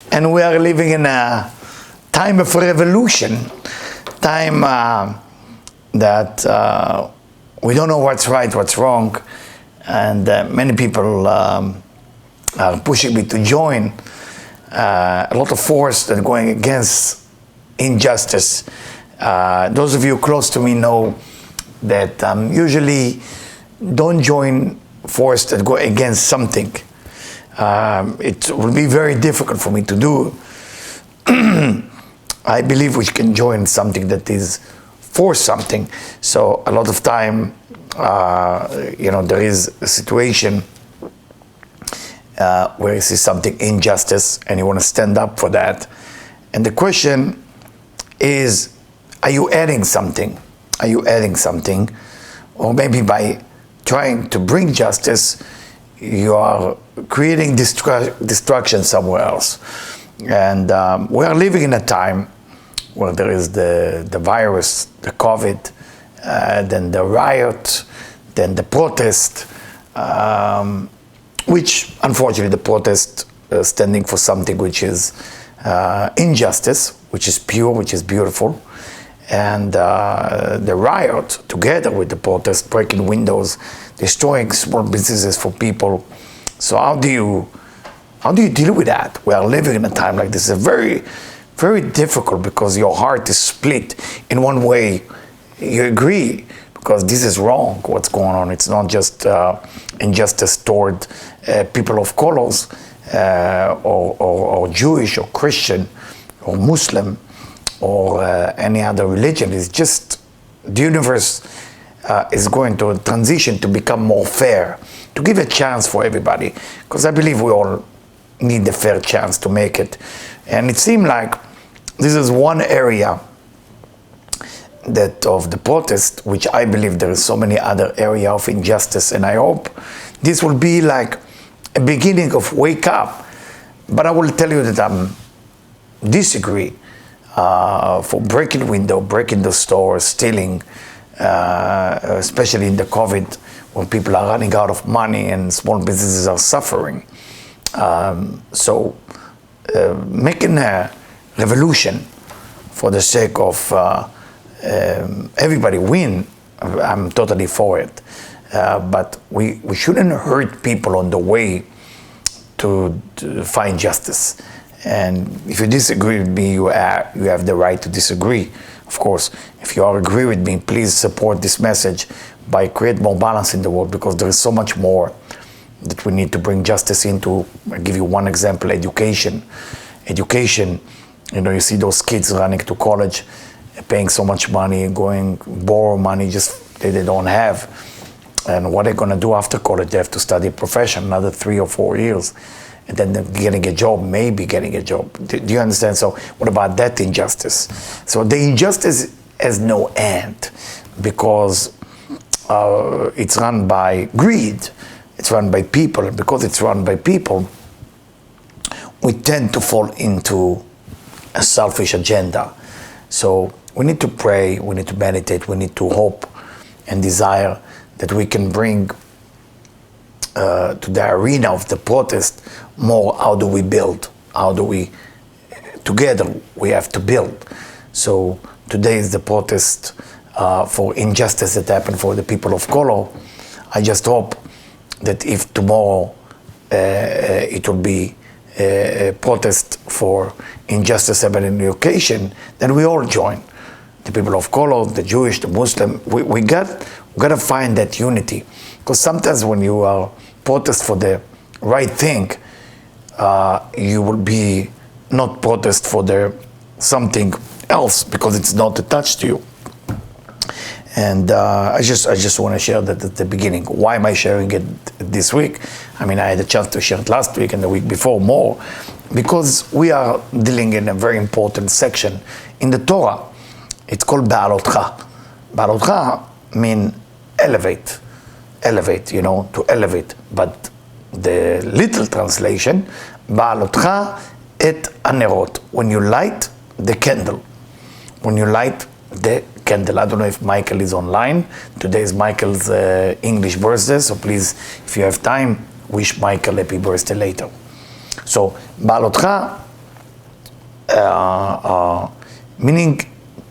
And we are living in a time of revolution, time that we don't know what's right, what's wrong, and many people are pushing me to join. A lot of force that are going against injustice. Those of you close to me know that usually don't join force that go against something. It will be very difficult for me to do. I believe we can join something that is for something. So a lot of time, there is a situation where you see something injustice and you want to stand up for that. And the question is, are you adding something? Are you adding something? Or maybe by trying to bring justice, you are creating destruction somewhere else. And we are living in a time where there is the virus, the COVID, then the riot, then the protest, which unfortunately the protest standing for something which is injustice, which is pure, which is beautiful. And the riot, together with the protest, breaking windows, destroying small businesses for people. So how do you deal with that? We are living in a time like this. It's very, very difficult because your heart is split. In one way, you agree because this is wrong, what's going on. It's not just injustice toward people of colors or Jewish or Christian or Muslim or any other religion. It's just the universe is going to transition to become more fair, to give a chance for everybody, because I believe we all need a fair chance to make it. And it seemed like this is one area that of the protest, which I believe there is so many other areas of injustice, and I hope this will be like a beginning of wake up. But I will tell you that I disagree for breaking window, breaking the store, stealing, especially in the COVID, when people are running out of money and small businesses are suffering. So making a revolution for the sake of everybody win, I'm totally for it. But we shouldn't hurt people on the way to find justice. And if you disagree with me, you have the right to disagree. Of course, if you agree with me, please support this message by create more balance in the world, because there is so much more that we need to bring justice into. I'll give you one example: education. Education, you see those kids running to college, paying so much money, borrow money just they don't have. And what they're going to do after college? They have to study a profession, another 3 or 4 years. And then they're getting a job, maybe getting a job. Do you understand? So what about that injustice? So the injustice has no end, because it's run by greed. It's run by people. And because it's run by people, we tend to fall into a selfish agenda. So we need to pray, we need to meditate, we need to hope and desire that we can bring to the arena of the protest more. How do we build? How do we, together, we have to build. So today is the protest for injustice that happened for the people of color. I just hope that if tomorrow it will be a protest for injustice happening in education, then we all join. The people of color, the Jewish, the Muslim, we got to find that unity. Because sometimes when you are protest for the right thing, you will be not protest for the something else because it's not attached to you. And I just want to share that at the beginning. Why am I sharing it this week? I mean, I had a chance to share it last week and the week before more, because we are dealing in a very important section in the Torah. It's called Behaalotcha. Behaalotcha means elevate, to elevate. But the literal translation, Behaalotcha et anerot, when you light the candle. When you light the candle. I don't know if Michael is online. Today is Michael's English birthday, so please, if you have time, wish Michael happy birthday later. So, Behaalotcha meaning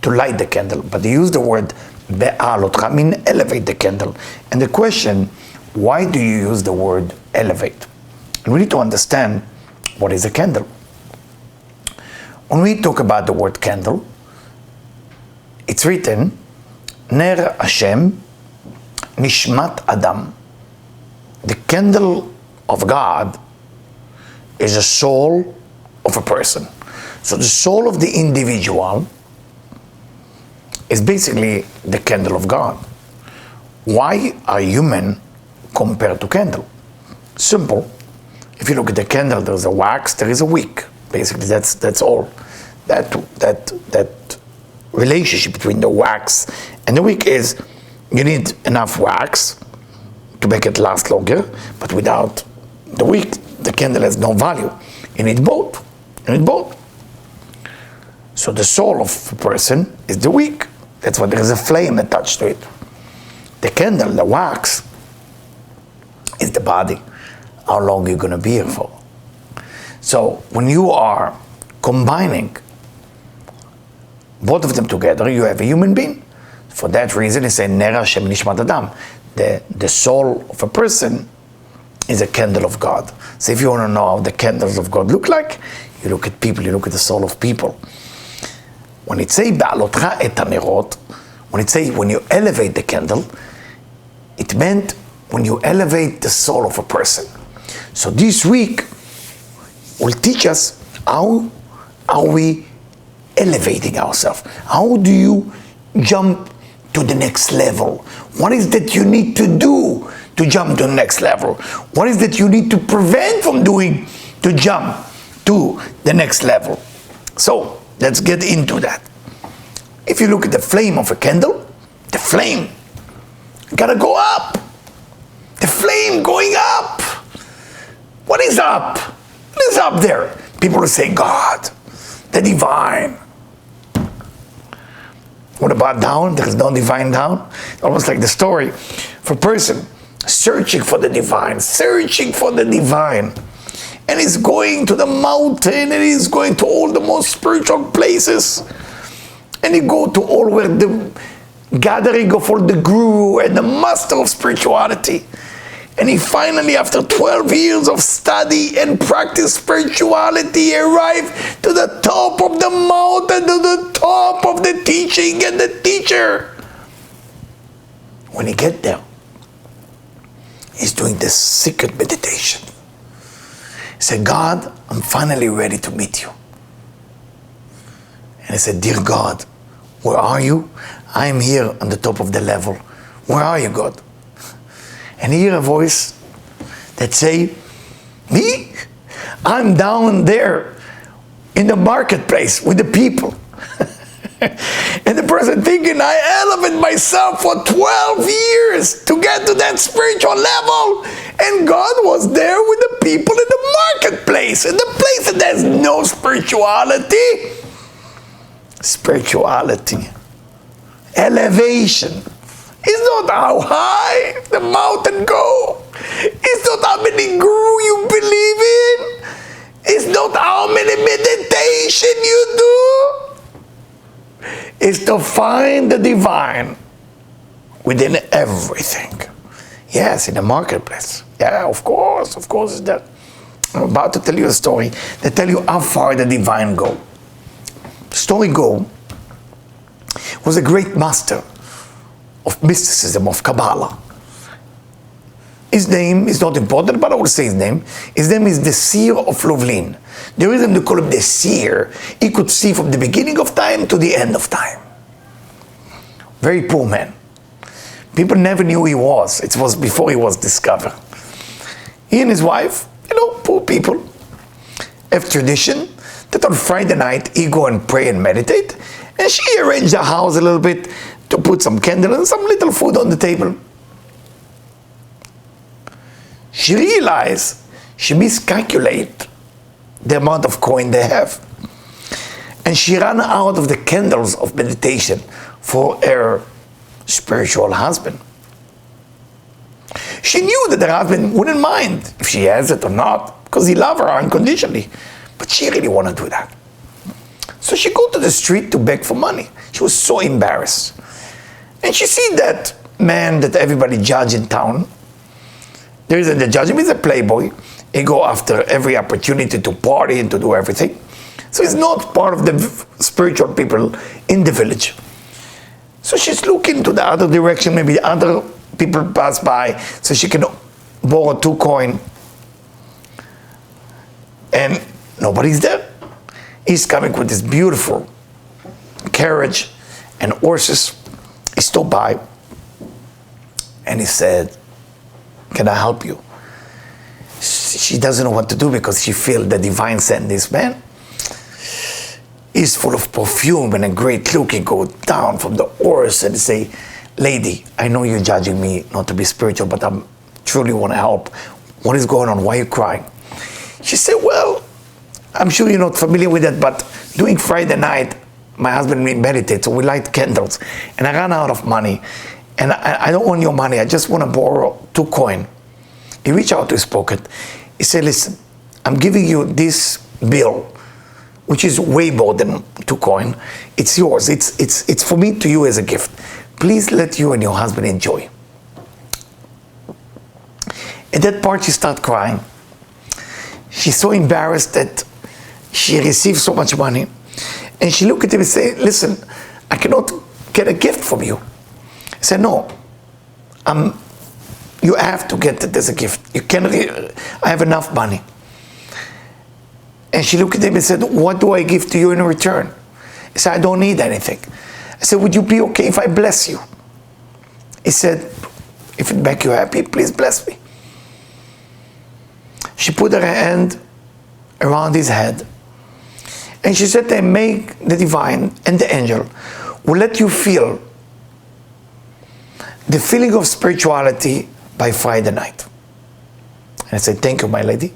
to light the candle, but they use the word Behaalotcha, mean elevate the candle. And the question, why do you use the word elevate? And we need to understand what is a candle. When we talk about the word candle, it's written, Ner Hashem Nishmat Adam. The candle of God is the soul of a person. So the soul of the individual is basically the candle of God. Why are human compared to candle? Simple. If you look at the candle, there's a wax, there is a wick. Basically, that's all. That relationship between the wax and the wick is you need enough wax to make it last longer, but without the wick, the candle has no value. You need both. You need both. So the soul of a person is the wick. That's why there is a flame attached to it. The candle, the wax, is the body. How long are you going to be here for? So when you are combining both of them together, you have a human being. For that reason, they say, Ner Hashem Nishmat Adam. The soul of a person is a candle of God. So if you want to know how the candles of God look like, you look at people, you look at the soul of people. When it say Behaalotcha et hanerot, when you elevate the candle, it meant when you elevate the soul of a person. So this week will teach us how are we elevating ourselves. How do you jump to the next level? What is that you need to do to jump to the next level? What is that you need to prevent from doing to jump to the next level? So let's get into that. If you look at the flame of a candle, the flame gotta go up. The flame going up. What is up? What is up there? People will say God, the divine. What about down? There is no divine down. Almost like the story of a person searching for the divine, and he's going to the mountain, and he's going to all the most spiritual places, and he go to all where the gathering of all the guru and the master of spirituality. And he finally, after 12 years of study and practice spirituality, arrived to the top of the mountain, to the top of the teaching and the teacher. When he get there, he's doing this secret meditation. He said, God, I'm finally ready to meet you. And he said, dear God, where are you? I am here on the top of the level. Where are you, God? And he hear a voice that say, me? I'm down there in the marketplace with the people. And the person thinking, I elevate myself for 12 years to get to that spiritual level. And God was there with the people in the marketplace, in the place that there's no spirituality. Spirituality, elevation. It's not how high the mountain go. It's not how many guru you believe in. It's not how many meditation you do. It's to find the divine within everything. Yes, in the marketplace. Yeah, of course it's that. I'm about to tell you a story that tell you how far the divine go. The story go was a great master of mysticism, of Kabbalah. His name is not important, but I will say his name. His name is the seer of Lublin. The reason they call him the seer, he could see from the beginning of time to the end of time. Very poor man. People never knew who he was. It was before he was discovered. He and his wife, poor people, have tradition that on Friday night he go and pray and meditate, and she arranged the house a little bit to put some candle and some little food on the table. She realized she miscalculated the amount of coin they have. And she ran out of the candles of meditation for her spiritual husband. She knew that her husband wouldn't mind if she has it or not, because he loved her unconditionally. But she really wanted to do that. So she go to the street to beg for money. She was so embarrassed. And she see that man that everybody judge in town. There is the judge, he's a playboy. He go after every opportunity to party and to do everything. So he's not part of the spiritual people in the village. So she's looking to the other direction, maybe other people pass by, so she can borrow 2 coins. And nobody's there. He's coming with this beautiful carriage and horses. He stopped by and he said, "Can I help you?" She doesn't know what to do because she feels the divine sent this man. He's full of perfume and a great look. He goes down from the horse and say, "Lady, I know you're judging me not to be spiritual, but I truly want to help. What is going on? Why are you crying?" She said, "Well, I'm sure you're not familiar with that, but during Friday night, my husband and me meditate, so we light candles, and I ran out of money, and I don't want your money. I just want to borrow 2 coins. He reached out to his pocket. He said, "Listen, I'm giving you this bill, which is way more than 2 coins. It's yours. It's for me to you as a gift. Please let you and your husband enjoy." At that part, she started crying. She's so embarrassed that she received so much money. And she looked at him and said, "Listen, I cannot get a gift from you." He said, "No, you have to get it as a gift. You can't, I have enough money." And she looked at him and said, "What do I give to you in return?" He said, "I don't need anything." I said, "Would you be okay if I bless you?" He said, "If it makes you happy, please bless me." She put her hand around his head. And she said, "They make the divine and the angel will let you feel the feeling of spirituality by Friday night." And I said, "Thank you, my lady."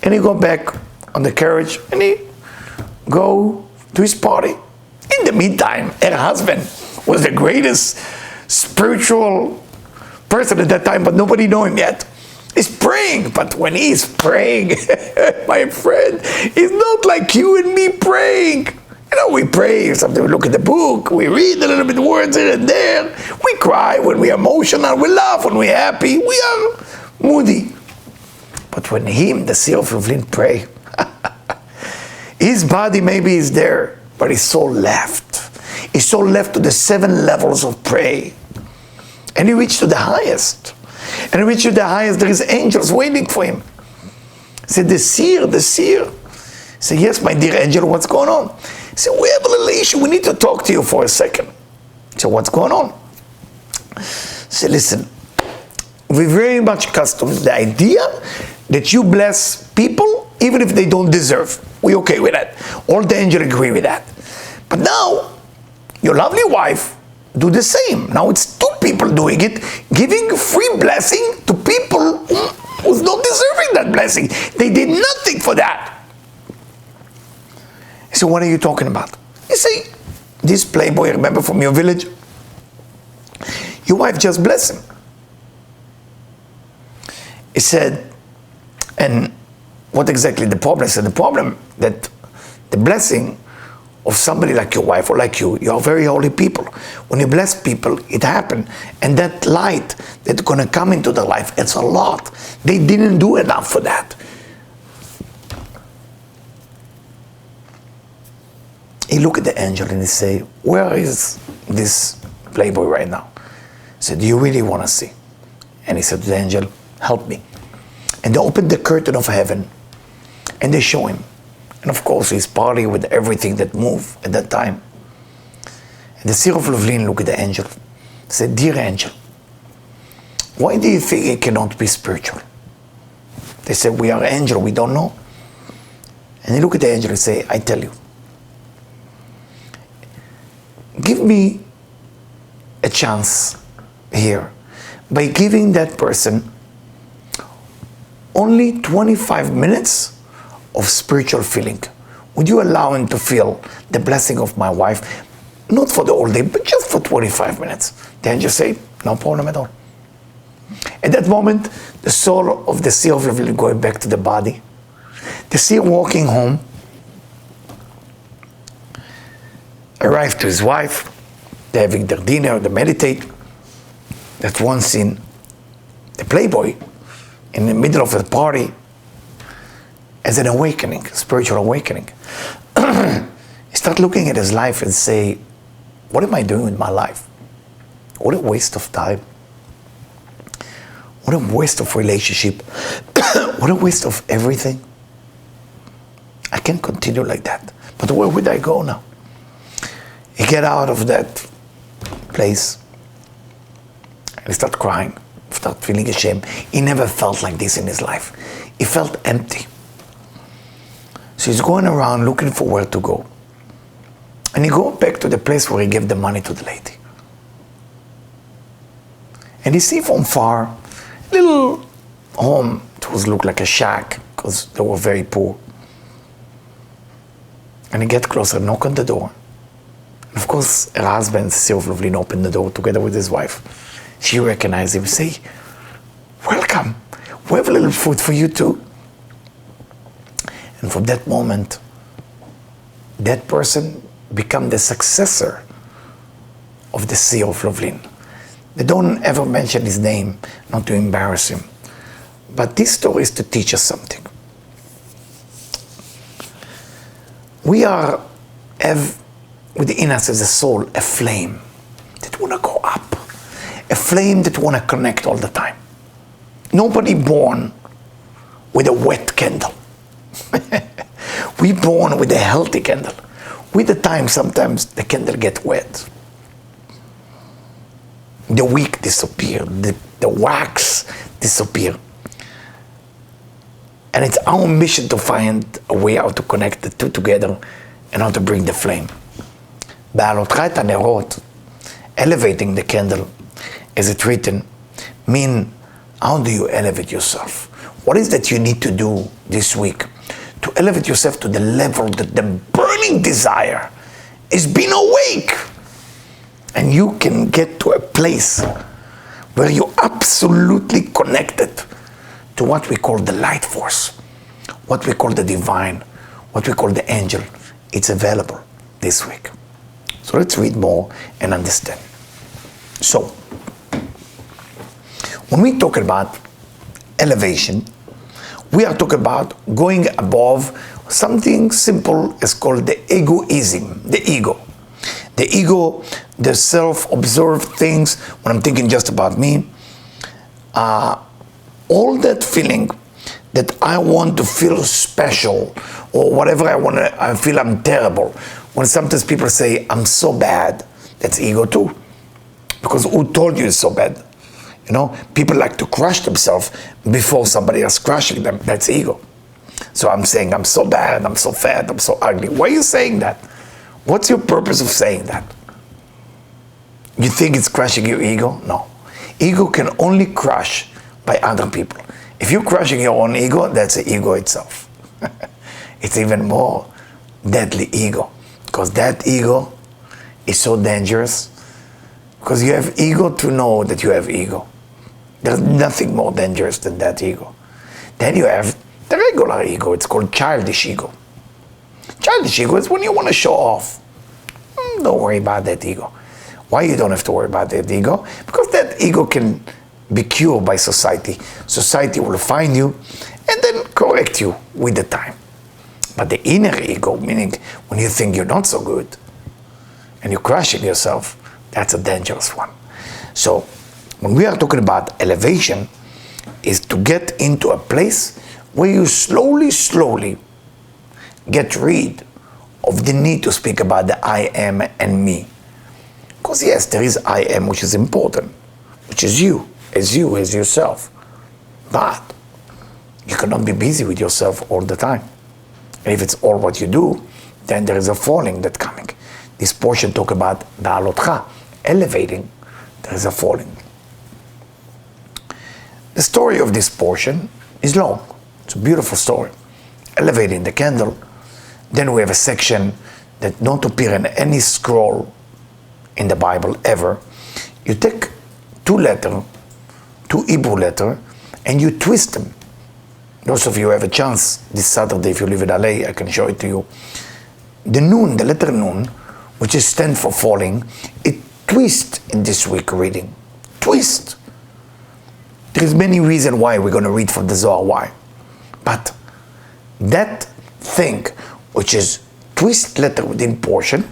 And he go back on the carriage and he go to his party. In the meantime, her husband was the greatest spiritual person at that time, but nobody knew him yet. He's praying, but when he's praying, my friend, it's not like you and me praying. You know, we pray, sometimes we look at the book, we read a little bit words here and there, we cry when we're emotional, we laugh when we're happy, we are moody. But when him, the Seer of Lublin, pray, his body maybe is there, but his soul left. His soul left to the 7 levels of prayer. And he reached to the highest. And he reached to the highest, there is angels waiting for him. He said, the seer. He said, "Yes, my dear angel, what's going on?" He said, "We have a little issue, we need to talk to you for a second." He said, "What's going on?" He said, "Listen, we're very much accustomed to the idea that you bless people even if they don't deserve. We're okay with that. All the angels agree with that. But now, your lovely wife do the same. Now it's 2 people doing it, giving free blessing to people who's not deserving that blessing. They did nothing for that." He said, "What are you talking about?" He said, "This playboy, remember from your village? Your wife just blessed him." He said, "And what exactly the problem?" He said, "The problem that the blessing of somebody like your wife or like you are very holy people. When you bless people, it happens. And that light that's going to come into their life, it's a lot. They didn't do enough for that." He looked at the angel and he said, "Where is this playboy right now?" He said, "Do you really want to see?" And he said to the angel, "Help me." And they opened the curtain of heaven and they show him. And of course, he's partying with everything that moved at that time. And the Seer of Lublin looked at the angel and said, "Dear angel, why do you think it cannot be spiritual?" They said, "We are angel, we don't know." And he looked at the angel and said, "I tell you, give me a chance here by giving that person only 25 minutes of spiritual feeling. Would you allow him to feel the blessing of my wife, not for the whole day, but just for 25 minutes?" The angel said, "No problem at all." At that moment, the soul of the Seer of Lublin going back to the body. The Seer walking home. arrived to his wife, they're having their dinner, they meditate. That one scene, the playboy, in the middle of the party, as an awakening, spiritual awakening. He starts looking at his life and say, what am I doing with my life? What a waste of time. What a waste of relationship. What a waste of everything. I can't continue like that. But where would I go now? He get out of that place and he start crying, start feeling ashamed. He never felt like this in his life. He felt empty. So he's going around looking for where to go. And he goes back to the place where he gave the money to the lady. And he see from far a little home. It was look like a shack because they were very poor. And he get closer, knock on the door. And of course, her husband, Silverlin, opened the door together with his wife. She recognized him, say, welcome, we have a little food for you too. And from that moment, that person become the successor of the CEO of Lublin. They don't ever mention his name, not to embarrass him. But this story is to teach us something. We have within us as a soul a flame that want to go up, a flame that want to connect all the time. Nobody born with a wet candle. We born with a healthy candle. With the time, sometimes the candle get wet. The wick disappear, the wax disappear. And it's our mission to find a way how to connect the two together and how to bring the flame. Behaalotcha et hanerot, elevating the candle, as it's written, mean how do you elevate yourself? What is that you need to do this week to elevate yourself to the level that the burning desire is being awake? And you can get to a place where you're absolutely connected to what we call the light force, what we call the divine, what we call the angel. It's available this week. So let's read more and understand. So, when we talk about elevation, we are talking about going above something simple is called the egoism, the ego. The ego, the self-observed things, when I'm thinking just about me, all that feeling that I want to feel special or whatever I feel I'm terrible. When sometimes people say, I'm so bad, that's ego too. Because who told you it's so bad? You know, people like to crush themselves before somebody else crushing them. That's ego. So I'm saying, I'm so bad, I'm so fat, I'm so ugly. Why are you saying that? What's your purpose of saying that? You think it's crushing your ego? No. Ego can only crush by other people. If you're crushing your own ego, that's the ego itself. It's even more deadly ego. Because that ego is so dangerous. Because you have ego to know that you have ego. There's nothing more dangerous than that ego. Then you have the regular ego. It's called childish ego. Childish ego is when you want to show off. Don't worry about that ego. Why you don't have to worry about that ego? Because that ego can be cured by society. Society will find you and then correct you with the time. But the inner ego, meaning when you think you're not so good and you're crushing yourself, that's a dangerous one. So when we are talking about elevation, is to get into a place where you slowly get rid of the need to speak about the I am and me. Because yes, there is I am, which is important, which is you, as yourself. But you cannot be busy with yourself all the time. And if it's all what you do, then there is a falling that's coming. This portion talk about Behaalotcha, elevating, there is a falling. The story of this portion is long. It's a beautiful story. Elevating the candle. Then we have a section that don't appear in any scroll in the Bible ever. You take two Hebrew letters, and you twist them. Those of you who have a chance this Saturday, if you live in LA, I can show it to you. The Nun, the letter Nun, which is stand for falling, it twists in this week reading. Twist. There's many reasons why we're going to read from the Zohar, why. But that thing, which is twist letter within portion,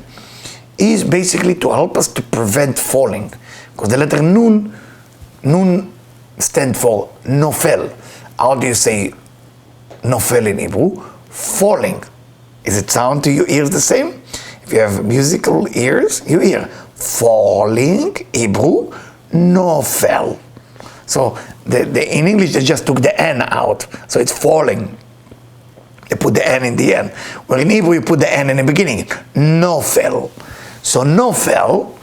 is basically to help us to prevent falling. Because the letter Nun stand for nofel. How do you say nofel in Hebrew? Falling. Is it sound to your ears the same? If you have musical ears, you hear falling, Hebrew, nofel. So in English, they just took the N out. So it's falling. They put the N in the end. Well, in Hebrew, you put the N in the beginning. Nofel. So nofel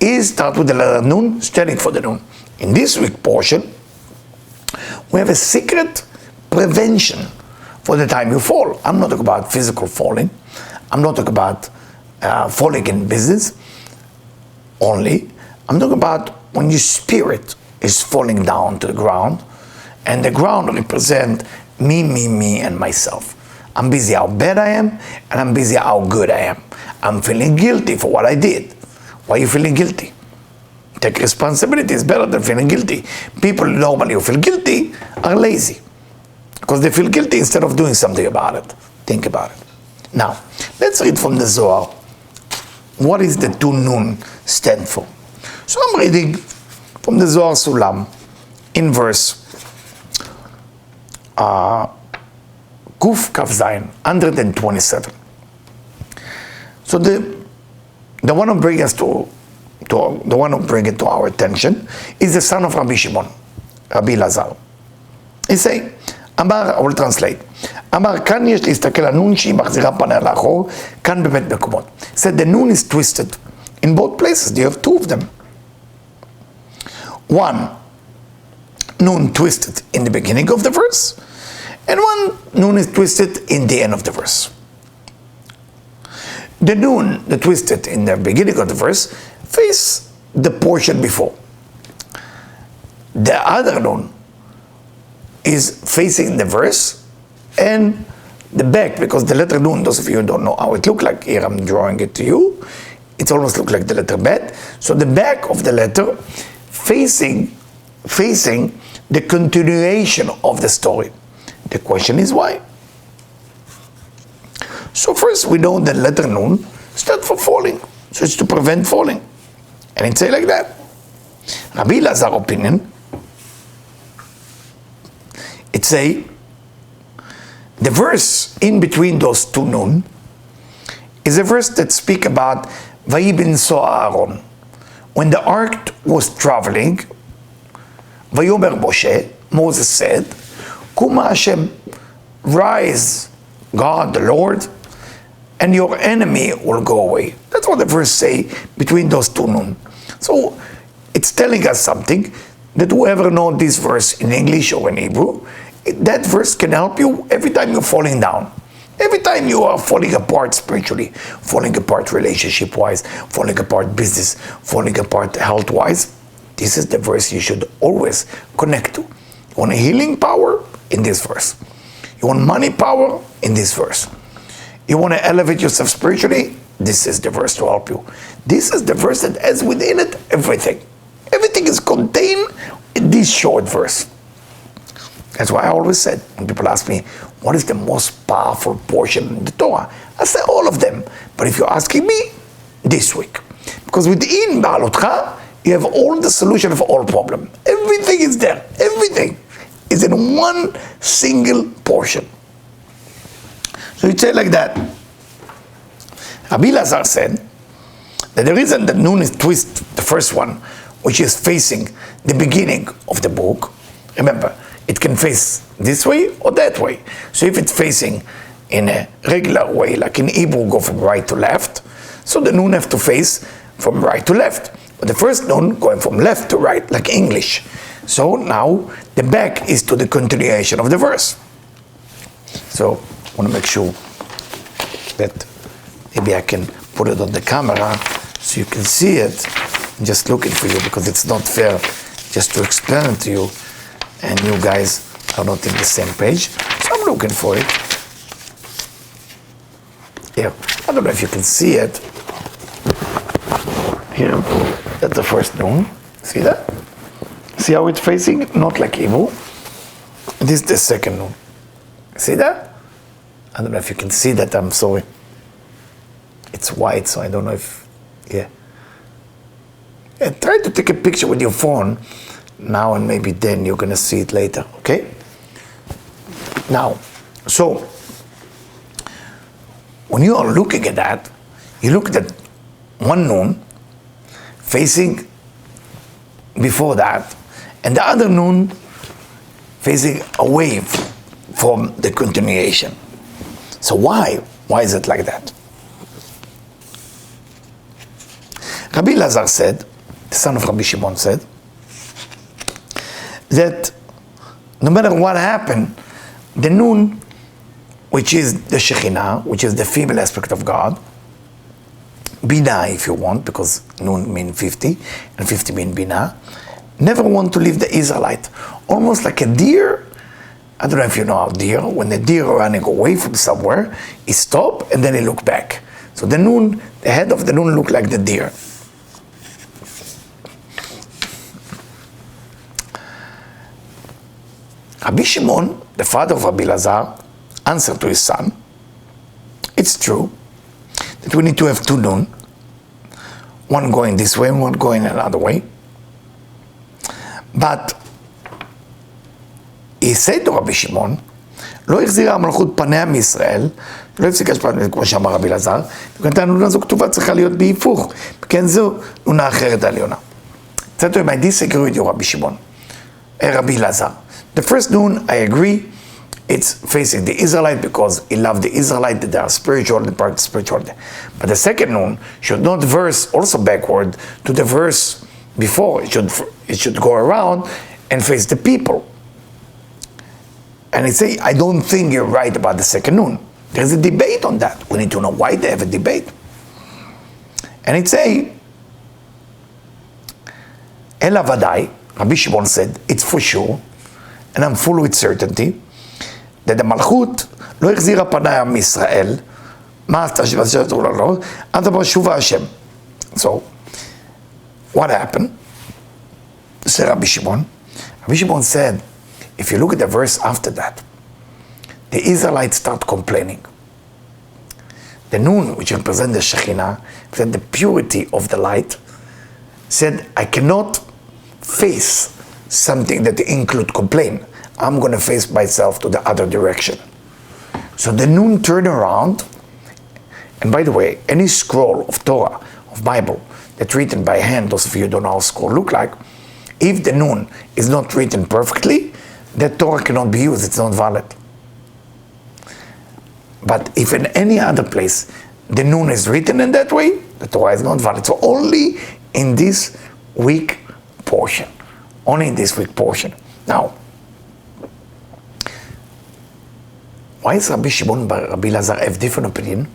is start with the letter Nun, standing for the Nun. In this week portion, we have a secret prevention for the time you fall. I'm not talking about physical falling. I'm not talking about falling in business only. I'm talking about when your spirit is falling down to the ground, and the ground represents me, and myself. I'm busy how bad I am, and I'm busy how good I am. I'm feeling guilty for what I did. Why are you feeling guilty? Take responsibility is better than feeling guilty. People normally who feel guilty are lazy because they feel guilty instead of doing something about it. Think about it. Now, let's read from the Zohar. What is the two Nun stand for? So I'm reading from the Zohar Sulam in verse Kuf Kaf Zayin, 127. So the one who brings us to the one who brings it to our attention is the son of Rabbi Shimon, Rabbi Lazar. He say, Amar, I will translate. Amar, kan yesh להסתכל הנון שהיא מחזירה פניה לאחור, כאן בבית מקומות. Said the nun is twisted in both places. You have two of them. One nun twisted in the beginning of the verse, and one nun is twisted in the end of the verse. The nun, the twisted in the beginning of the verse, face the portion before. The other nun is facing the verse and the back, because the letter nun, those of you who don't know how it looks like, here I'm drawing it to you, it almost looks like the letter bet. So the back of the letter facing the continuation of the story. The question is why? So first we know that letter nun stands for falling. So it's to prevent falling. And it say like that. Rabbi Lazar's opinion, it say, the verse in between those two nun is a verse that speak about Vayi bin so Aaron. When the ark was traveling, Vayomer Moshe, Moses said, Kuma Hashem, rise, God the Lord, and your enemy will go away. That's what the verse say between those two nun. So it's telling us something that whoever knows this verse in English or in Hebrew, that verse can help you every time you're falling down. Every time you are falling apart spiritually, falling apart relationship-wise, falling apart business, falling apart health-wise, this is the verse you should always connect to. You want a healing power? In this verse. You want money power? In this verse. You want to elevate yourself spiritually? This is the verse to help you. This is the verse that has within it everything. Everything is contained in this short verse. That's why I always said, when people ask me, what is the most powerful portion in the Torah? I say all of them. But if you're asking me, this week. Because within Behaalotcha, you have all the solution of all problem. Everything is there. Everything is in one single portion. So you say like that. Rabbi Lazar said that the reason that nun is twist, the first one, which is facing the beginning of the book, remember, it can face this way or that way. So if it's facing in a regular way, like in Hebrew, go from right to left, so the nun have to face from right to left. But the first nun going from left to right, like English. So now the back is to the continuation of the verse. So I want to make sure that maybe I can put it on the camera so you can see it. I'm just looking for you because it's not fair just to explain it to you and you guys are not in the same page. So I'm looking for it. Here. I don't know if you can see it. Here, that's the first noon. See that? See how it's facing? Not like evil. This is the second noon. See that? I don't know if you can see that, I'm sorry. It's white, so I don't know if, yeah. Try to take a picture with your phone now, and maybe then you're gonna see it later, okay? Now, so, when you are looking at that, you look at one noon facing before that, and the other noon facing away from the continuation. So why? Why is it like that? Rabbi Elazar said, the son of Rabbi Shimon said, that no matter what happened, the noon, which is the Shekhinah, which is the female aspect of God, Binah if you want, because noon means 50, and 50 means Binah, never want to leave the Israelite. Almost like a deer. I don't know if you know how deer, when the deer are running away from somewhere, he stop and then he look back. So the noon, the head of the noon look like the deer. Rabbi Shimon, the father of Rabbi Elazar, answered to his son, it's true that we need to have two noon, one going this way and one going another way. But he said to Rabbi Shimon, לא החזירה המלכות פניה מישראל, לא הפסיקה השפעת, כמו שאמר רבי אלעזר, וכן הנונה הזו כתובה צריכה להיות בהיפוך, וכן זו נונה אחרת העליונה. That's why I disagree with you, Rabbi Shimon, Rabbi Elazar. The first noon, I agree, it's facing the Israelite because he loved the Israelite, that they are spiritual and part spiritual. But the second noon should not verse also backward to the verse before. It should go around and face the people. And I say, I don't think you're right about the second noon. There's a debate on that. We need to know why they have a debate. And it say, Ela Vadai, Rabbi Shimon said, it's for sure, and I'm full with certainty, that the Malchut לא החזירה פניה מישראל, מה עשתה שבשבת לא, עד אבל שובה השם. So, what happened? Said Rabbi Shimon. Rabbi Shimon said, if you look at the verse after that, the Israelites start complaining. The noon, which represents the Shekhinah, represent the purity of the light, said, I cannot face something that include complaint. I'm going to face myself to the other direction. So the noon turned around, and by the way, any scroll of Torah, of Bible, that's written by hand, those of you who don't know how scroll look like, if the noon is not written perfectly, that Torah cannot be used, it's not valid. But if in any other place the noon is written in that way, the Torah is not valid. So only in this weak portion. Only in this weak portion. Now, why is Rabbi Shimon and Rabbi Elazar have different opinion?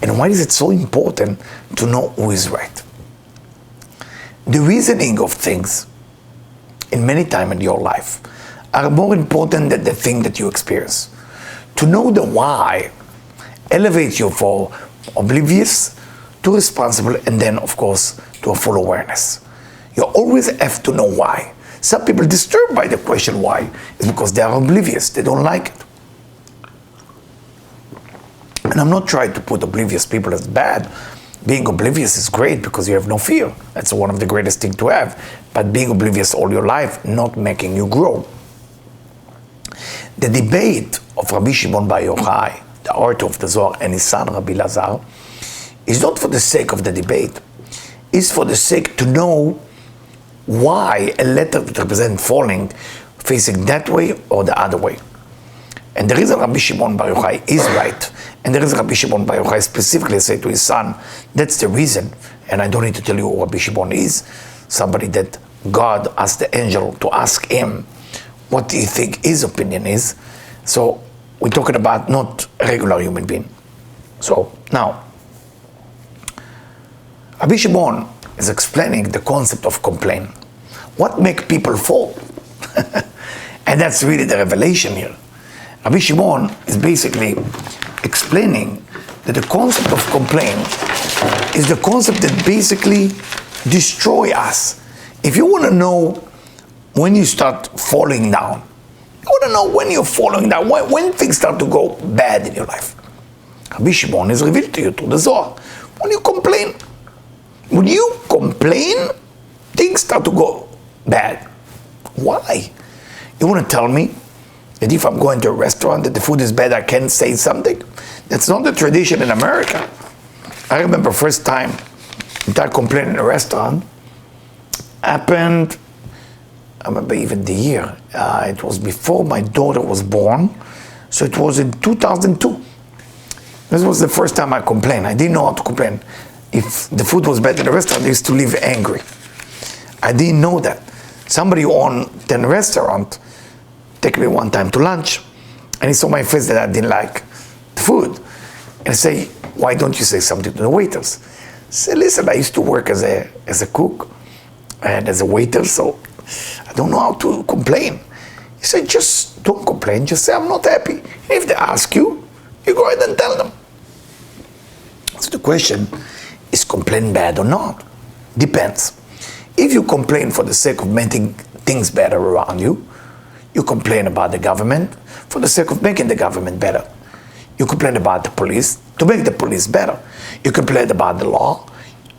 And why is it so important to know who is right? The reasoning of things in many times in your life are more important than the thing that you experience. To know the why elevates you from oblivious to responsible, and then of course to a full awareness. You always have to know why. Some people disturbed by the question why is because they are oblivious, they don't like it. And I'm not trying to put oblivious people as bad. Being oblivious is great because you have no fear. That's one of the greatest things to have. But being oblivious all your life, not making you grow. The debate of Rabbi Shimon Bar Yochai, the author of the Zohar, and his son Rabbi Elazar, is not for the sake of the debate. It's for the sake to know why a letter that represents falling facing that way or the other way. And the reason Rabbi Shimon Bar Yochai is right, and the reason Rabbi Shimon Bar Yochai specifically said to his son, that's the reason, and I don't need to tell you who Rabbi Shimon is, somebody that God asked the angel to ask him, what do you think his opinion is? So we're talking about not a regular human being. So now, Rabbi Shimon is explaining the concept of complaint. What makes people fall? And that's really the revelation here. Rabbi Shimon is basically explaining that the concept of complaint is the concept that basically destroy us. If you want to know when you start falling down, you want to know when you're falling down, when things start to go bad in your life. Rabbi Shimon is revealed to you through the Zohar. When you complain, things start to go bad. Why? You want to tell me that if I'm going to a restaurant that the food is bad, I can't say something? That's not the tradition in America. I remember first time that I complained in a restaurant happened, I remember even the year. It was before my daughter was born, so it was in 2002. This was the first time I complained. I didn't know how to complain. If the food was bad in the restaurant, I used to leave angry. I didn't know that. Somebody who owned the restaurant took me one time to lunch, and he saw my face that I didn't like the food. And I say, why don't you say something to the waiters? I said, listen, I used to work as a cook and as a waiter, so I don't know how to complain. He said, just don't complain, just say I'm not happy. If they ask you, you go ahead and tell them. So the question, is complaint bad or not? Depends. If you complain for the sake of making things better around you, you complain about the government for the sake of making the government better. You complain about the police to make the police better. You complain about the law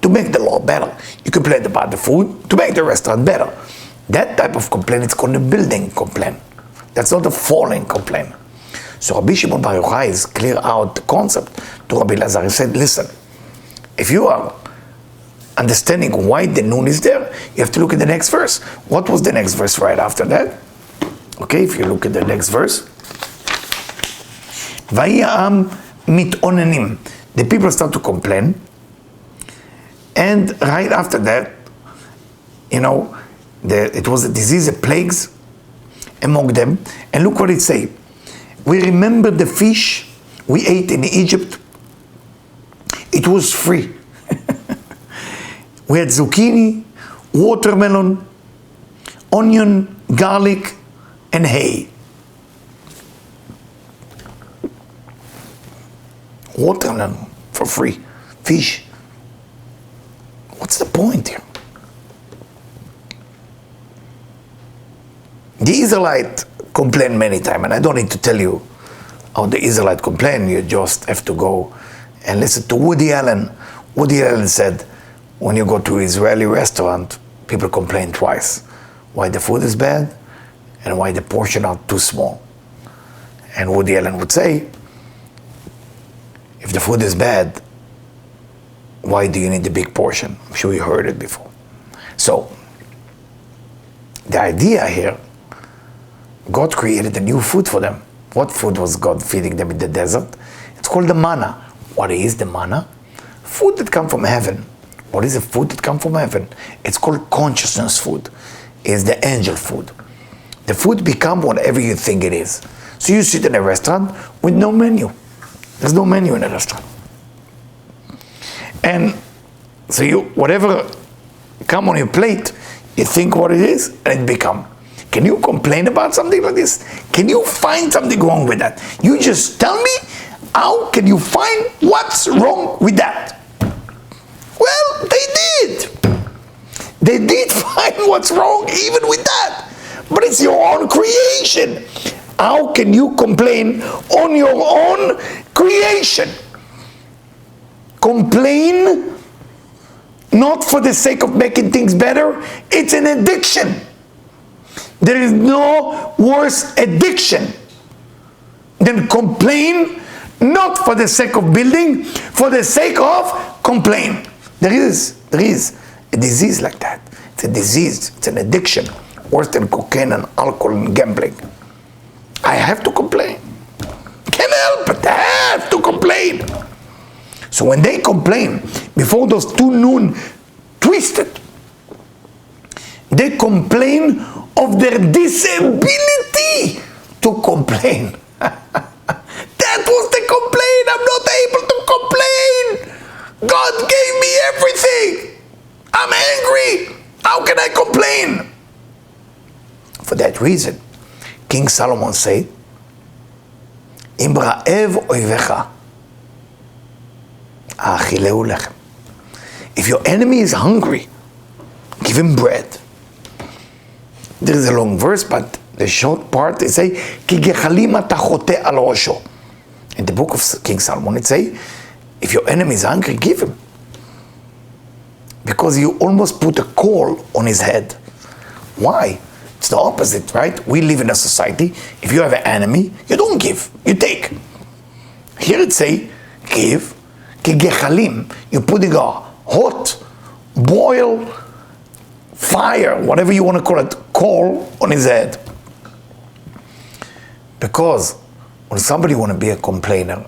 to make the law better. You complain about the food to make the restaurant better. That type of complaint is called a building complaint. That's not a falling complaint. So Rabbi Shimon Bar Yochai is clear out the concept to Rabbi Lazar. He said, listen, if you are understanding why the noon is there, you have to look at the next verse. What was the next verse right after that? Okay, if you look at the next verse. Vayam mitonenim. The people start to complain. And right after that, it was a disease, a plagues among them. And look what it says. We remember the fish we ate in Egypt. It was free. We had zucchini, watermelon, onion, garlic, and hay. Watermelon for free. Fish. What's the point here? The Israelite complained many times, and I don't need to tell you how the Israelite complained. You just have to go and listen to Woody Allen. Woody Allen said, when you go to an Israeli restaurant, people complain twice. Why the food is bad and why the portion are too small. And Woody Allen would say, if the food is bad, why do you need the big portion? I'm sure you heard it before. So, the idea here, God created a new food for them. What food was God feeding them in the desert? It's called the manna. What is the manna? Food that comes from heaven. What is the food that comes from heaven? It's called consciousness food. It's the angel food. The food becomes whatever you think it is. So you sit in a restaurant with no menu. There's no menu in a restaurant. And so whatever come on your plate, you think what it is, and it becomes. Can you complain about something like this? Can you find something wrong with that? You just tell me, how can you find what's wrong with that? Well, they did. They did find what's wrong even with that. But it's your own creation. How can you complain on your own creation? Complain not for the sake of making things better. It's an addiction. There is no worse addiction than complain, not for the sake of building, for the sake of complain. There is a disease like that. It's a disease, it's an addiction, worse than cocaine and alcohol and gambling. I have to complain. Can't help it, I have to complain. So when they complain, before those two noon twisted, they complain of their disability to complain. That was the complaint. I'm not able to complain. God gave me everything. I'm angry. How can I complain? For that reason, King Solomon said, Im ra'ev oivecha, Achileu lechem. If your enemy is hungry, give him bread. There is a long verse, but the short part, they say, Ki gechalim ata chote al rosho. In the book of King Solomon, it say, if your enemy is hungry, give him. Because you almost put a coal on his head. Why? It's the opposite, right? We live in a society, if you have an enemy, you don't give, you take. Here it say, give, ki gechalim. You're putting a hot, boil, fire, whatever you want to call it, coal on his head. Because when somebody want to be a complainer,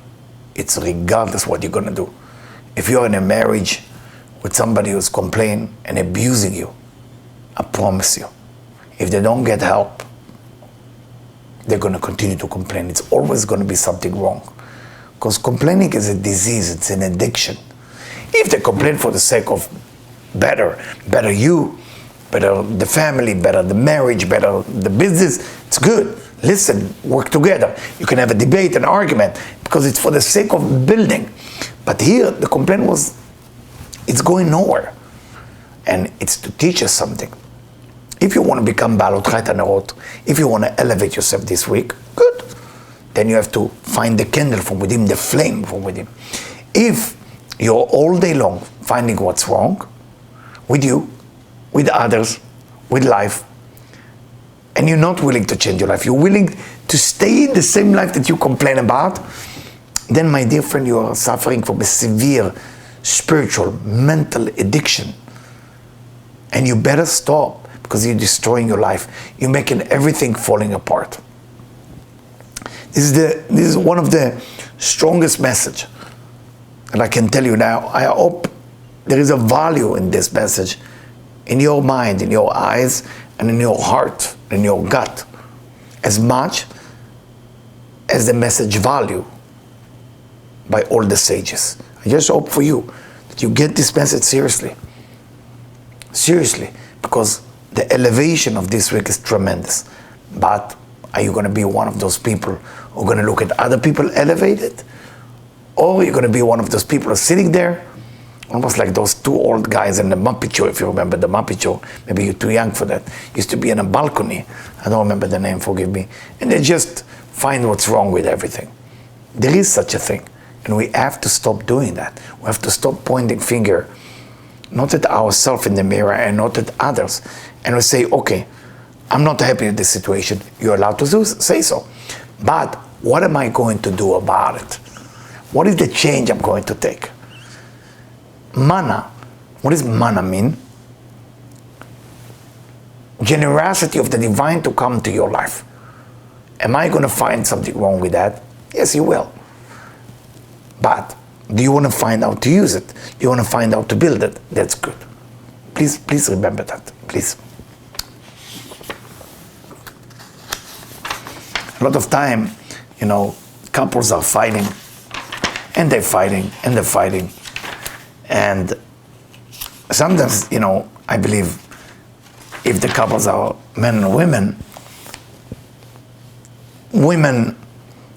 it's regardless what you're going to do. If you're in a marriage with somebody who's complaining and abusing you, I promise you, if they don't get help, they're going to continue to complain. It's always going to be something wrong. Because complaining is a disease, it's an addiction. If they complain for the sake of better you, better the family, better the marriage, better the business, it's good. Listen, work together. You can have a debate, an argument, because it's for the sake of building. But here, the complaint was, it's going nowhere. And it's to teach us something. If you want to become Behaalotcha, if you want to elevate yourself this week, good. Then you have to find the candle from within, the flame from within. If you're all day long finding what's wrong with you, with others, with life, and you're not willing to change your life, you're willing to stay in the same life that you complain about, then my dear friend, you are suffering from a severe spiritual, mental addiction. And you better stop, because you're destroying your life. You're making everything falling apart. This is one of the strongest message. And I can tell you now, I hope there is a value in this message, in your mind, in your eyes, and in your heart, in your gut, as much as the message value by all the sages. I just hope for you that you get this message seriously. Seriously, because the elevation of this week is tremendous. But are you going to be one of those people who are going to look at other people elevated? Or you're going to be one of those people who are sitting there, almost like those two old guys in the Muppet Show, if you remember the Muppet Show. Maybe you're too young for that. Used to be in a balcony. I don't remember the name, forgive me. And they just find what's wrong with everything. There is such a thing. And we have to stop doing that. We have to stop pointing finger, not at ourselves in the mirror and not at others. And we say, okay, I'm not happy with this situation. You're allowed to say so. But what am I going to do about it? What is the change I'm going to take? Mana. What does mana mean? Generosity of the divine to come to your life. Am I going to find something wrong with that? Yes, you will. But do you want to find out to use it? Do you want to find out to build it? That's good. Please remember that. Please. A lot of time, couples are fighting, and they're fighting, and they're fighting. And sometimes, I believe if the couples are men and women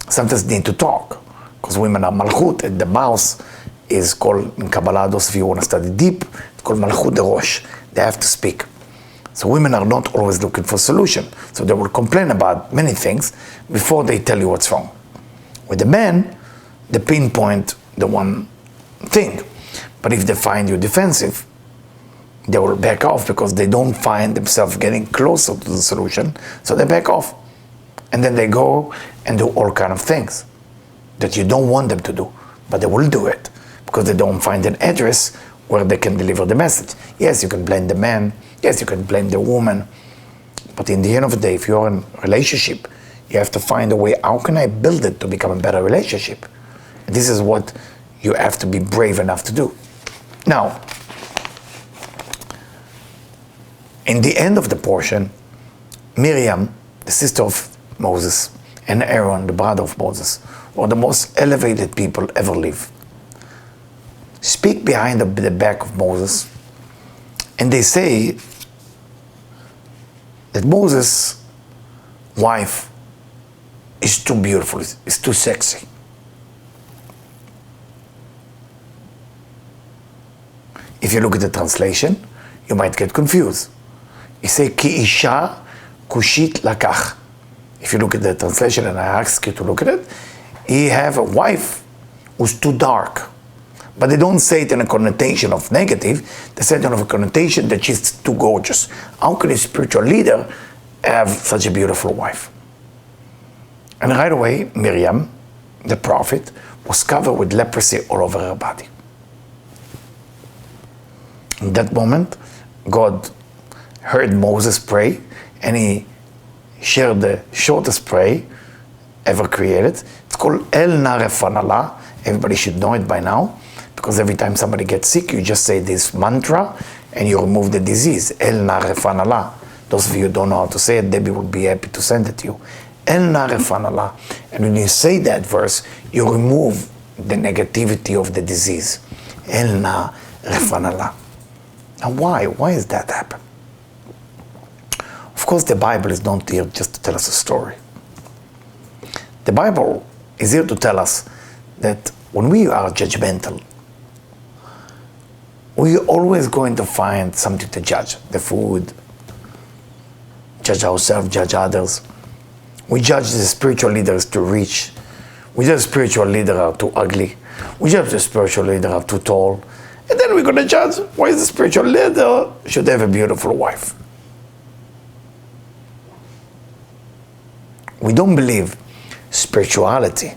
sometimes need to talk, because women are malchut, and the mouse is called, in Kabbalah, those of you who want to study deep, it's called malchut de rosh. They have to speak. So women are not always looking for solution. So they will complain about many things before they tell you what's wrong. With the men, they pinpoint the one thing. But if they find you defensive, they will back off because they don't find themselves getting closer to the solution. So they back off. And then they go and do all kind of things that you don't want them to do. But they will do it because they don't find an address where they can deliver the message. Yes, you can blame the man. Yes, you can blame the woman. But in the end of the day, if you're in a relationship, you have to find a way, how can I build it to become a better relationship? And this is what you have to be brave enough to do. Now, in the end of the portion, Miriam, the sister of Moses, and Aaron, the brother of Moses, were the most elevated people ever lived. Speak behind the back of Moses, and they say that Moses' wife is too beautiful, is too sexy. If you look at the translation, you might get confused. You say, Ki isha kushit lakach. If you look at the translation, and I ask you to look at it, he have a wife who's too dark. But they don't say it in a connotation of negative, they say it in a connotation that she's too gorgeous. How can a spiritual leader have such a beautiful wife? And right away, Miriam, the prophet, was covered with leprosy all over her body. In that moment, God heard Moses pray, and he shared the shortest prayer ever created. It's called El Narefanala. Everybody should know it by now, because every time somebody gets sick, you just say this mantra and you remove the disease. El Narefanala. Those of you who don't know how to say it, Debbie will be happy to send it to you. El Narefanala. And when you say that verse, you remove the negativity of the disease. El Narefanala. Now why? Why does that happen? Of course, the Bible is not here just to tell us a story. The Bible is here to tell us that when we are judgmental, we're always going to find something to judge. The food, judge ourselves, judge others. We judge the spiritual leaders too rich. We judge the spiritual leader are too ugly. We judge the spiritual leader are too tall. And then we're going to judge why the spiritual leader should have a beautiful wife. We don't believe spirituality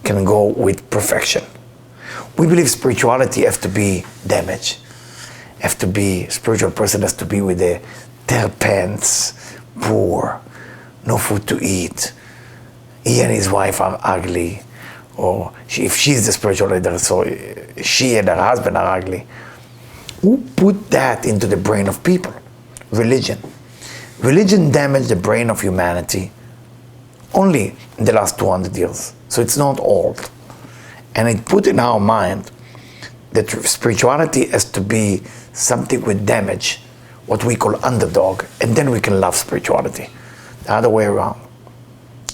can go with perfection. We believe spirituality has to be damaged. Spiritual person has to be with the tear pants, poor, no food to eat. He and his wife are ugly. Or if she's the spiritual leader, so she and her husband are ugly. Who put that into the brain of people? Religion. Religion damaged the brain of humanity only in the last 200 years. So it's not old. And it put in our mind that spirituality has to be something with damage, what we call underdog, and then we can love spirituality. The other way around.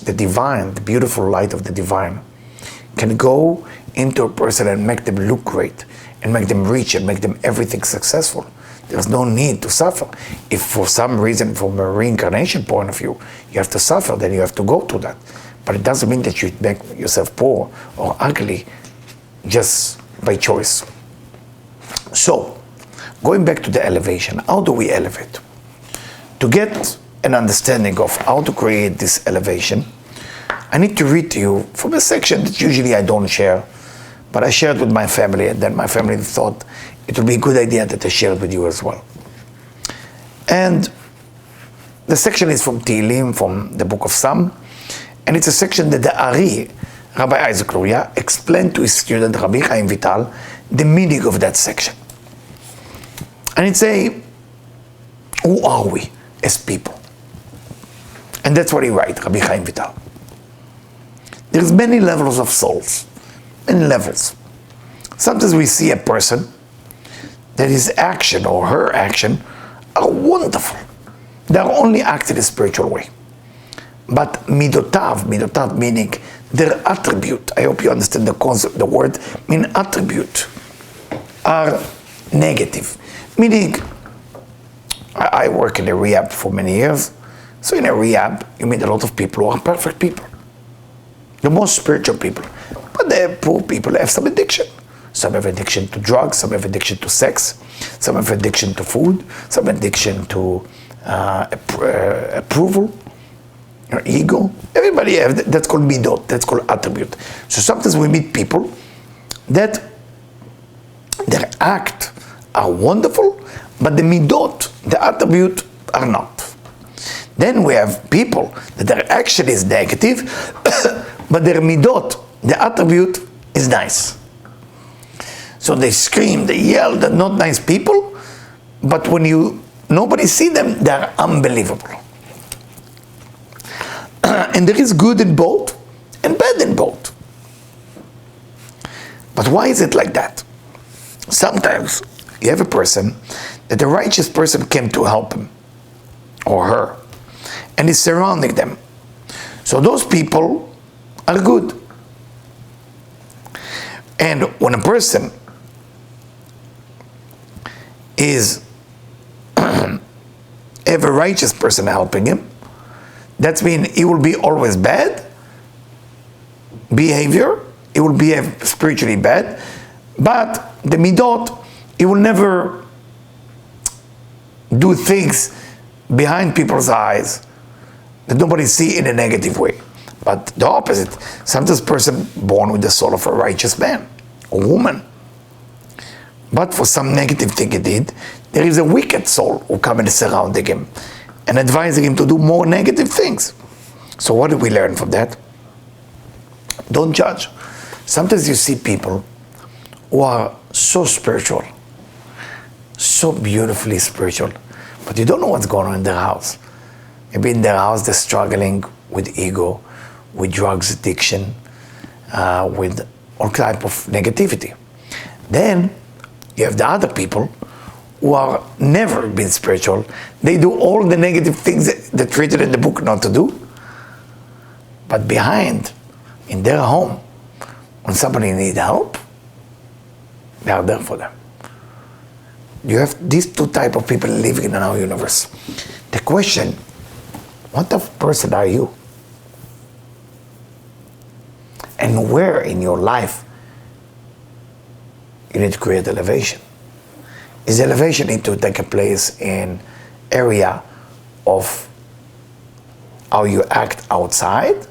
The divine, the beautiful light of the divine, can go into a person and make them look great, and make them rich, and make them everything successful. There's no need to suffer. If for some reason, from a reincarnation point of view, you have to suffer, then you have to go through that. But it doesn't mean that you make yourself poor or ugly just by choice. So, going back to the elevation, how do we elevate? To get an understanding of how to create this elevation, I need to read to you from a section that usually I don't share, but I shared with my family, and then my family thought it would be a good idea that I share it with you as well. And the section is from Tehillim, from the book of Psalm, and it's a section that the Ari, Rabbi Isaac Luria, explained to his student Rabbi Chaim Vital the meaning of that section. And it say, who are we as people? And that's what he writes, Rabbi Chaim Vital. There's many levels of souls, many levels. Sometimes we see a person that his action or her action are wonderful. They are only acting a spiritual way. But midotav meaning their attribute, I hope you understand the concept, the word mean attribute, are negative. Meaning, I work in a rehab for many years, so in a rehab, you meet a lot of people who are perfect people. The most spiritual people. But the poor people have some addiction. Some have addiction to drugs, some have addiction to sex, some have addiction to food, some addiction to approval, or ego. Everybody has, that's called midot, that's called attribute. So sometimes we meet people that their act are wonderful, but the midot, the attribute, are not. Then we have people that their action is negative, but their midot, the attribute, is nice. So they scream, they yell, they're not nice people, but when nobody see them, they're unbelievable. And there is good in both and bad in both. But why is it like that? Sometimes you have a person that the righteous person came to help him or her, and is surrounding them. So those people are good. And when a person is have a righteous person helping him, that means he will be always bad behavior, he will be spiritually bad, but the midot, he will never do things behind people's eyes that nobody see in a negative way. But the opposite, sometimes a person born with the soul of a righteous man or woman, but for some negative thing he did, there is a wicked soul who come and surrounding him and advising him to do more negative things. So what do we learn from that? Don't judge. Sometimes you see people who are so spiritual, so beautifully spiritual, but you don't know what's going on in their house. Maybe in their house they're struggling with ego, with drugs addiction, with all type of negativity. Then you have the other people who are never been spiritual. They do all the negative things that written in the book not to do. But behind, in their home, when somebody needs help, they are there for them. You have these two type of people living in our universe. The question, what type of person are you? And where in your life you need to create elevation? Is elevation need to take a place in area of how you act outside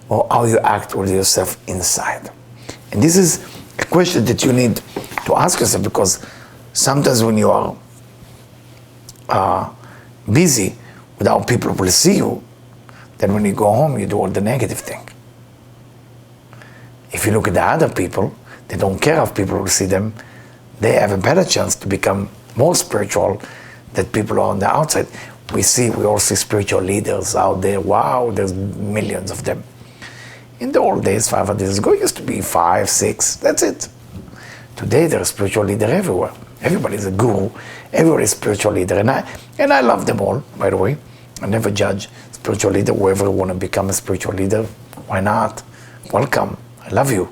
or how you act with yourself inside? And this is a question that you need to ask yourself, because sometimes when you are busy with how people will see you, then when you go home you do all the negative thing. If you look at the other people, they don't care if people will see them. They have a better chance to become more spiritual than people are on the outside. We all see spiritual leaders out there. Wow, there's millions of them. In the old days, 500 years ago, it used to be 5, 6, that's it. Today, there's a spiritual leader everywhere. Everybody's a guru, everybody's a spiritual leader. And I love them all, by the way. I never judge spiritual leader. Whoever want to become a spiritual leader, why not? Welcome, I love you,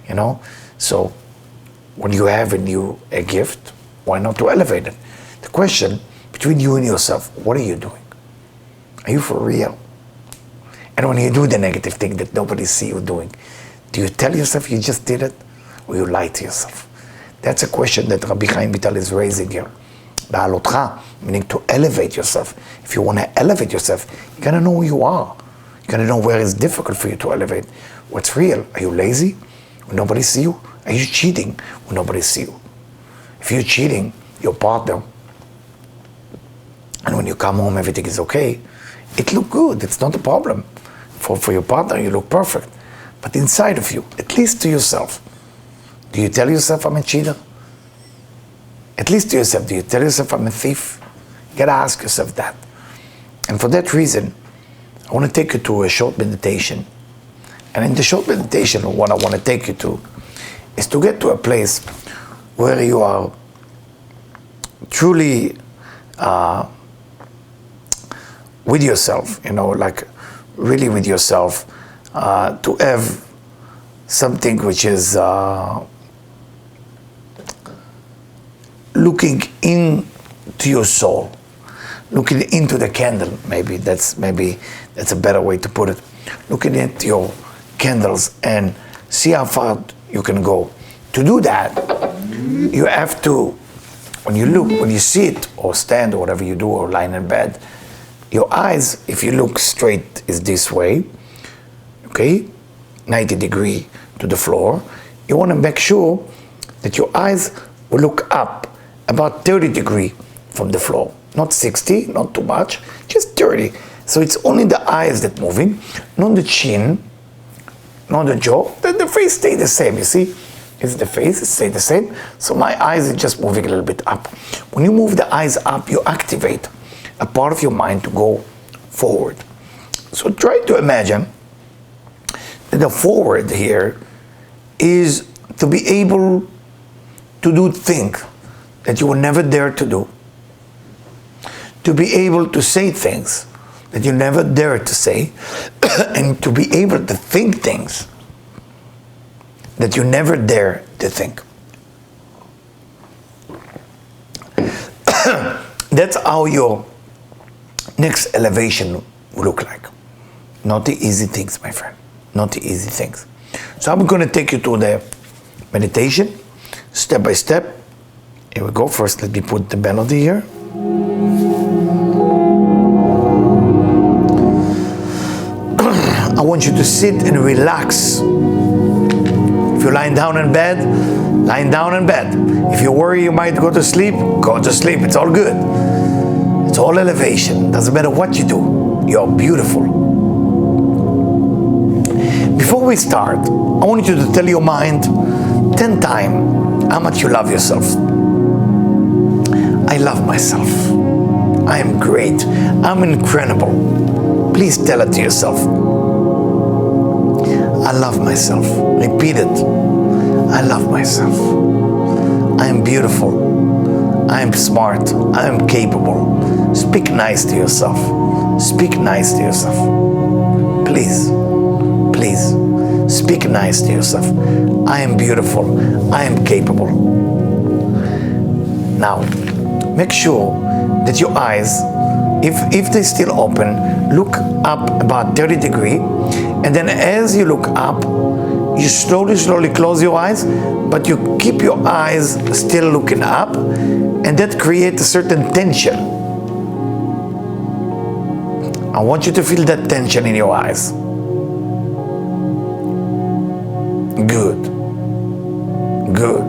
you know? So when you have a gift, why not to elevate it? The question between you and yourself, what are you doing? Are you for real? And when you do the negative thing that nobody see you doing, do you tell yourself you just did it, or you lie to yourself? That's a question that Rabbi Chaim Vital is raising here. Behaalotcha, meaning to elevate yourself. If you want to elevate yourself, you gotta know who you are. You gotta know where it's difficult for you to elevate. What's real? Are you lazy when nobody see you? Are you cheating when nobody see you? If you're cheating your partner, and when you come home everything is okay, it look good, it's not a problem. For your partner, you look perfect. But inside of you, at least to yourself, do you tell yourself I'm a cheater? At least to yourself, do you tell yourself I'm a thief? You gotta ask yourself that. And for that reason, I want to take you to a short meditation. And in the short meditation, what I want to take you to is to get to a place where you are truly with yourself, you know, like really with yourself, to have something which is looking into your soul, looking into the candle. Maybe that's a better way to put it. Looking at your candles and see how far you can go. To do that, you have to, when you sit or stand or whatever you do, or lie in bed, your eyes, if you look straight, is this way, okay, 90 degree to the floor. You want to make sure that your eyes will look up about 30 degree from the floor. Not 60, not too much, just 30. So it's only the eyes that moving, not the chin, not the jaw. Then the face stay the same, you see? It's the face, it stay the same. So my eyes are just moving a little bit up. When you move the eyes up, you activate a part of your mind to go forward. So try to imagine that the forward here is to be able to do things that you would never dare to do. To be able to say things that you never dare to say, and to be able to think things that you never dare to think. That's how your next elevation will look like. Not the easy things, my friend. Not the easy things. So I'm going to take you to the meditation, step by step. Here we go. First, let me put the melody here. I want you to sit and relax. If you're lying down in bed, lying down in bed. If you worry you might go to sleep, go to sleep. It's all good. It's all elevation. Doesn't matter what you do. You're beautiful. Before we start, I want you to tell your mind 10 times how much you love yourself. I love myself. I am great. I'm incredible. Please tell it to yourself. I love myself. Repeat it. I love myself. I am beautiful. I am smart. I am capable. Speak nice to yourself. Speak nice to yourself. Please. Please. Speak nice to yourself. I am beautiful. I am capable. Now, make sure that your eyes, if they're still open, look up about 30 degrees, and then as you look up, you slowly close your eyes, but you keep your eyes still looking up, and that creates a certain tension. I want you to feel that tension in your eyes. Good. Good.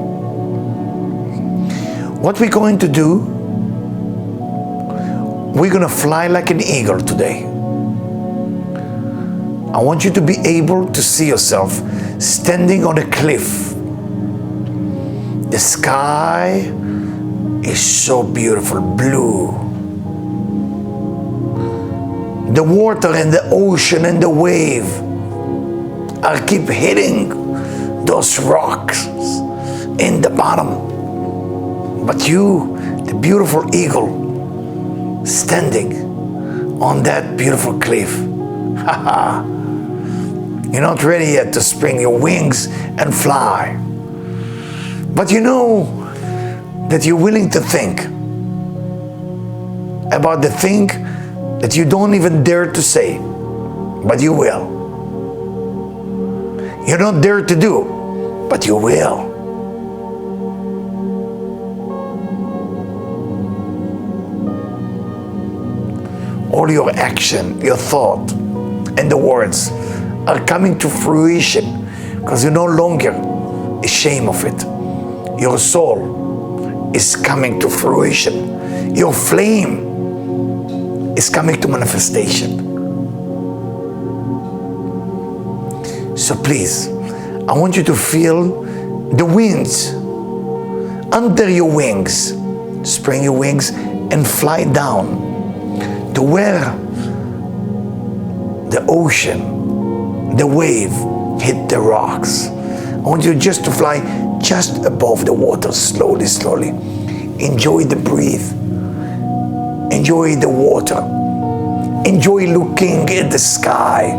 What we're going to do, we're going to fly like an eagle today. I want you to be able to see yourself standing on a cliff. The sky is so beautiful, blue. The water and the ocean and the wave are keep hitting those rocks in the bottom. But you, the beautiful eagle, standing on that beautiful cliff. You're not ready yet to spring your wings and fly. But you know that you're willing to think about the thing that you don't even dare to say, but you will. You don't dare to do, but you will. All your action, your thought, and the words are coming to fruition because you're no longer ashamed of it. Your soul is coming to fruition. Your flame is coming to manifestation. So please, I want you to feel the winds under your wings. Spread your wings and fly down to where the ocean, the wave hit the rocks. I want you just to fly just above the water, slowly. Enjoy the breeze. Enjoy the water. Enjoy looking at the sky.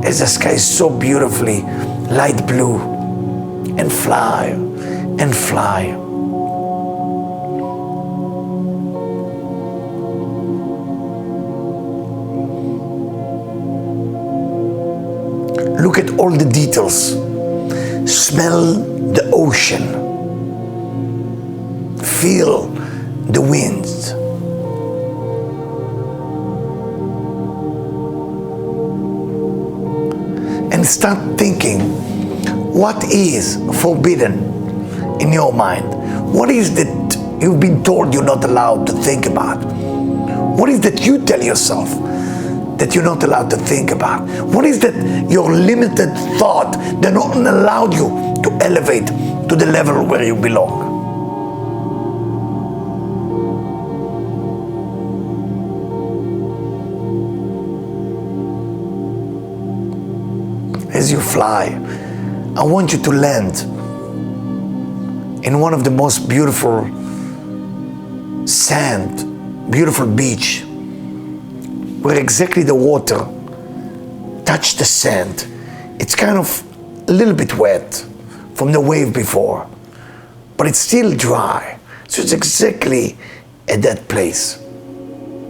As the sky is so beautifully light blue. And fly, and fly. Look at all the details. Smell the ocean. Feel the winds. And start thinking, what is forbidden in your mind? What is that you've been told you're not allowed to think about? What is that you tell yourself that you're not allowed to think about? What is that your limited thought that not allowed you to elevate to the level where you belong? As you fly, I want you to land in one of the most beautiful sand, beautiful beach, where exactly the water touched the sand. It's kind of a little bit wet from the wave before, but it's still dry. So it's exactly at that place.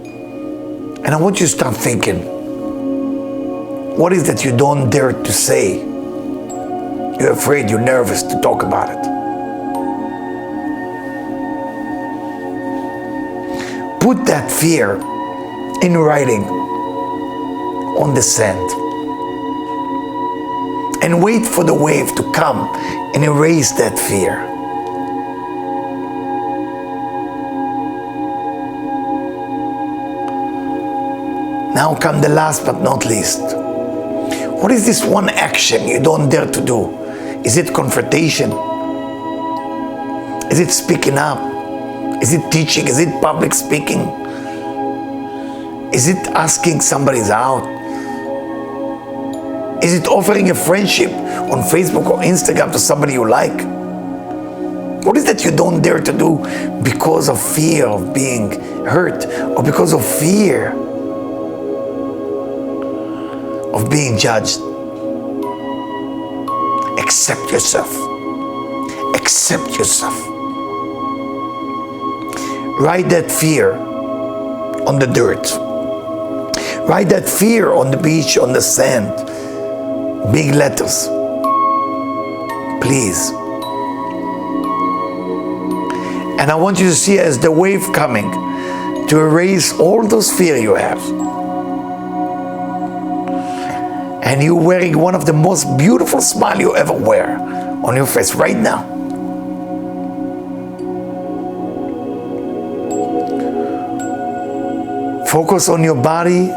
And I want you to start thinking, what is that you don't dare to say? You're afraid, you're nervous to talk about it. Put that fear in writing on the sand and wait for the wave to come and erase that fear. Now come the last but not least. What is this one action you don't dare to do? Is it confrontation? Is it speaking up? Is it teaching? Is it public speaking? Is it asking somebody out? Is it offering a friendship on Facebook or Instagram to somebody you like? What is that you don't dare to do because of fear of being hurt or because of fear of being judged? Accept yourself. Accept yourself. Write that fear on the dirt. Write that fear on the beach, on the sand. Big letters. Please. And I want you to see as the wave coming to erase all those fear you have. And you're wearing one of the most beautiful smiles you ever wear on your face right now. Focus on your body,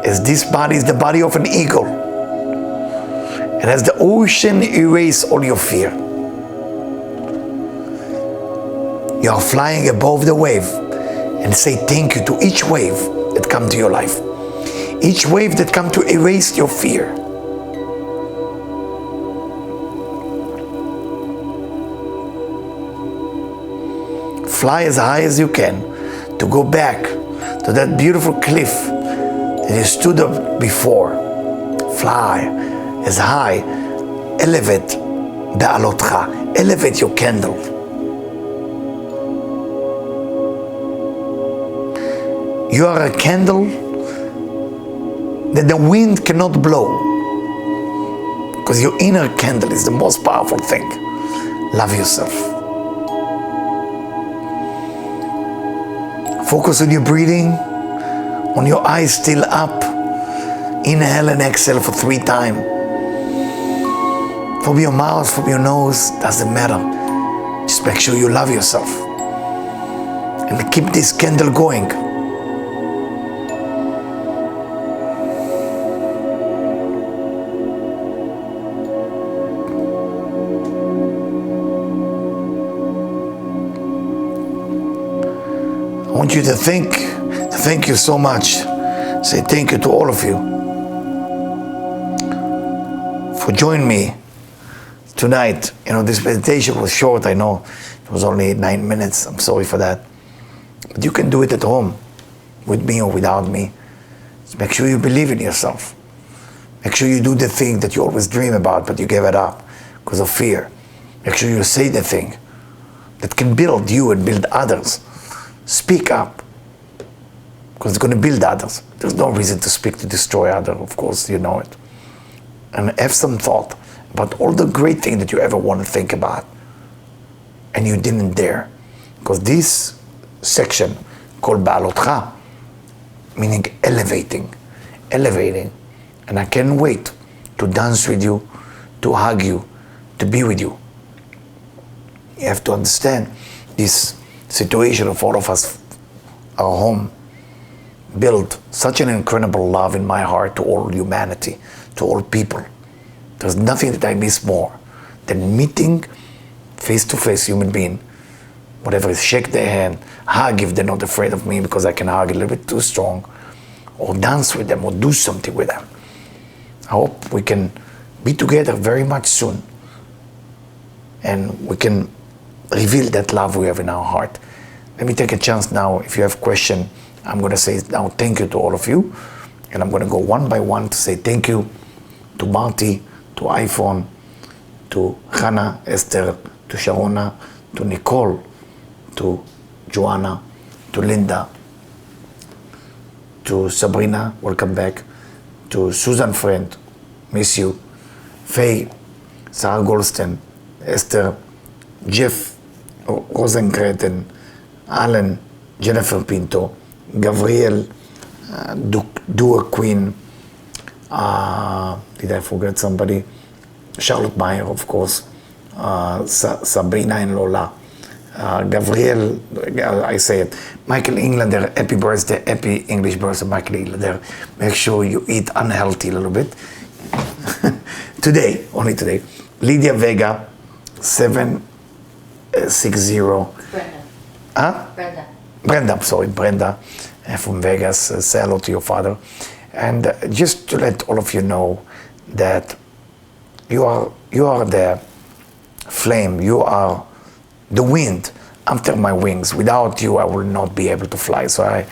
as this body is the body of an eagle. And as the ocean erase all your fear, you are flying above the wave and say thank you to each wave that comes to your life. Each wave that comes to erase your fear. Fly as high as you can to go back to that beautiful cliff that you stood up before. Fly as high. Elevate Behaalotcha. Elevate your candle. You are a candle that the wind cannot blow, because your inner candle is the most powerful thing. Love yourself. Focus on your breathing, on your eyes still up. Inhale and exhale for 3 times. From your mouth, from your nose, doesn't matter. Just make sure you love yourself. And keep this candle going. I want you to thank you so much. Say thank you to all of you for joining me tonight. You know, this meditation was short, I know. It was only 9 minutes. I'm sorry for that. But you can do it at home, with me or without me. So make sure you believe in yourself. Make sure you do the thing that you always dream about, but you gave it up because of fear. Make sure you say the thing that can build you and build others. Speak up, because it's going to build others. There's no reason to speak to destroy others, of course, you know it. And have some thought about all the great things that you ever want to think about, and you didn't dare. Because this section called Behaalotcha, meaning elevating, and I can't wait to dance with you, to hug you, to be with you. You have to understand this situation of all of us, our home, built such an incredible love in my heart to all humanity, to all people. There's nothing that I miss more than meeting face-to-face human being, whatever is shake their hand, hug if they're not afraid of me because I can hug a little bit too strong, or dance with them or do something with them. I hope we can be together very much soon, and we can reveal that love we have in our heart. Let me take a chance now. If you have question, I'm going to say now thank you to all of you, and I'm going to go one by one to say thank you to Marty, to iPhone, to Hannah, Esther, to Sharona, to Nicole, to Joanna, to Linda, to Sabrina, welcome back, to Susan Friend, miss you, Faye, Sarah Goldstein, Esther, Jeff Rosenkreten, Alan, Jennifer Pinto, Gabriel, Dua Queen, did I forget somebody? Charlotte Meyer, of course, Sabrina and Lola, Gabriel, I say it, Michael Englander, happy birthday, happy English birthday, Michael Englander. Make sure you eat unhealthy a little bit. Today, only today. Lydia Vega, 760. Brenda. Huh? Brenda. Brenda, I'm sorry, Brenda from Vegas. Say hello to your father. And just to let all of you know that you are the flame, you are the wind after my wings. Without you, I will not be able to fly. So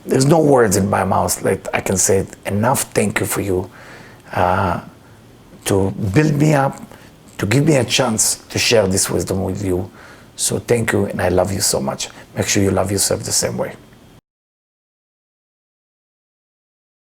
there's no words in my mouth that I can say enough thank you for you to build me up, to give me a chance to share this wisdom with you. So thank you, and I love you so much. Make sure you love yourself the same way.